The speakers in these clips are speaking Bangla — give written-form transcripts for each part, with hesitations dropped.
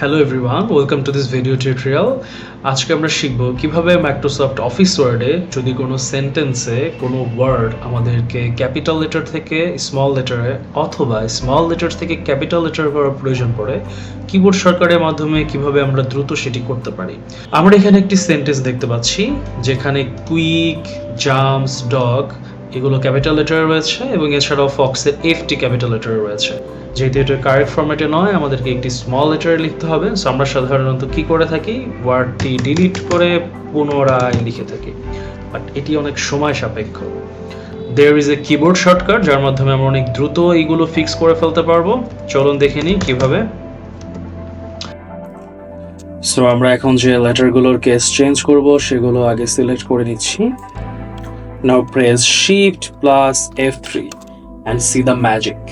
Hello everyone, welcome to this video tutorial. আজকে আমরা শিখব কিভাবে মাইক্রোসফট অফিস ওয়ার্ডে যদি কোনো সেন্টেন্সে কোনো ওয়ার্ড আমাদেরকে ক্যাপিটাল লেটার থেকে স্মল লেটারে অথবা স্মল লেটার থেকে ক্যাপিটাল লেটার করার প্রয়োজন পড়ে কিবোর্ড শর্টকাটের মাধ্যমে কিভাবে আমরা দ্রুত সেটি করতে পারি। আমরা এখানে একটি সেন্টেন্স দেখতে পাচ্ছি যেখানে কুইক, জাম্পস, ডগ এগুলো ক্যাপিটাল লেটারে রয়েছে এবং এছাড়াও ফক্সের এফটি ক্যাপিটাল লেটারে রয়েছে। যেহেতু এটা কারেক্ট ফরম্যাটে নয়, আমাদেরকে একটি স্মল লেটারে লিখতে হবে। সো আমরা সাধারণত কি করে থাকি, ওয়ার্ডটি ডিলিট করে পুনরায় লিখে থাকি, বাট এটি অনেক সময় সাপেক্ষ। There is a keyboard shortcut যার মাধ্যমে আমরা অনেক দ্রুত এইগুলো ফিক্স করে ফেলতে পারবো। চলুন দেখে নিই কিভাবে। সো আমরা এখন যে লেটারগুলোর কেস চেঞ্জ করব সেগুলো আগে সিলেক্ট করে নিচ্ছি। Now press shift plus F3 and see the magic.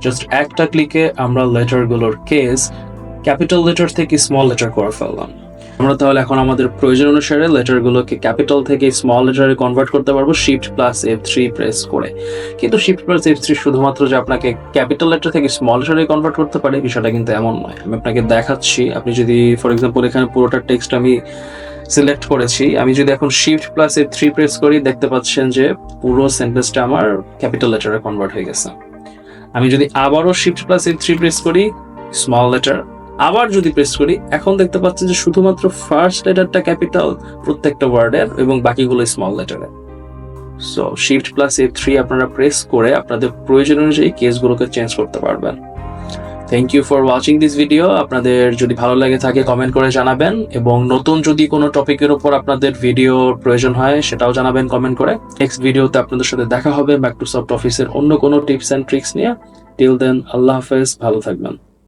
Just একটা ক্লিকে আমরা লেটারগুলোর কেস ক্যাপিটাল লেটার থেকে স্মল লেটার করে ফেললাম। আমরা তাহলে এখন আমাদের প্রয়োজন অনুসারে লেটারগুলোকে ক্যাপিটাল থেকে স্মল লেটারে কনভার্ট করতে পারবো শিফট প্লাস F3 প্রেস করে। কিন্তু শিফট প্লাস F3 শুধুমাত্র যে আপনাকে ক্যাপিটাল লেটার থেকে স্মল লেটারে কনভার্ট করতে পারে বিষয়টা কিন্তু এমন নয়। আমি আপনাকে দেখাচ্ছি। আপনি যদি ফর এক্সাম্পল এখানে পুরোটা টেক্সট আমি সিলেক্ট করেছি, আমি যদি এখন শিফট প্লাস F3 প্রেস করি দেখতে পাচ্ছেন যে পুরো সেন্টেন্সটা আমার ক্যাপিটাল লেটারে কনভার্ট হয়ে গেছে। আমি যদি আবারও শিফট প্লাস F3 প্রেস করি, স্মল লেটার, আবার যদি প্রেস করি, এখন দেখতে পাচ্ছেন যে শুধুমাত্র ফার্স্ট লেটারটা ক্যাপিটাল প্রত্যেকটা ওয়ার্ডের এবং বাকিগুলো স্মল লেটারে। সো শিফট প্লাস F3 আপনারা প্রেস করে আপনাদের প্রয়োজন অনুযায়ী কেসগুলোকে চেঞ্জ করতে পারবেন। Thank you for watching this video. আপনাদের যদি ভালো লাগে থাকে কমেন্ট করে জানাবেন, এবং নতুন যদি কোনো টপিকের উপর আপনাদের ভিডিওর প্রয়োজন হয় সেটাও জানাবেন কমেন্ট করে। নেক্সট ভিডিওতে আপনাদের সাথে দেখা হবে মাইক্রোসফট অফিসের অন্য কোনো টিপস অ্যান্ড ট্রিক্স নিয়ে। টিল দেন, আল্লাহ হাফেজ, ভালো থাকবেন।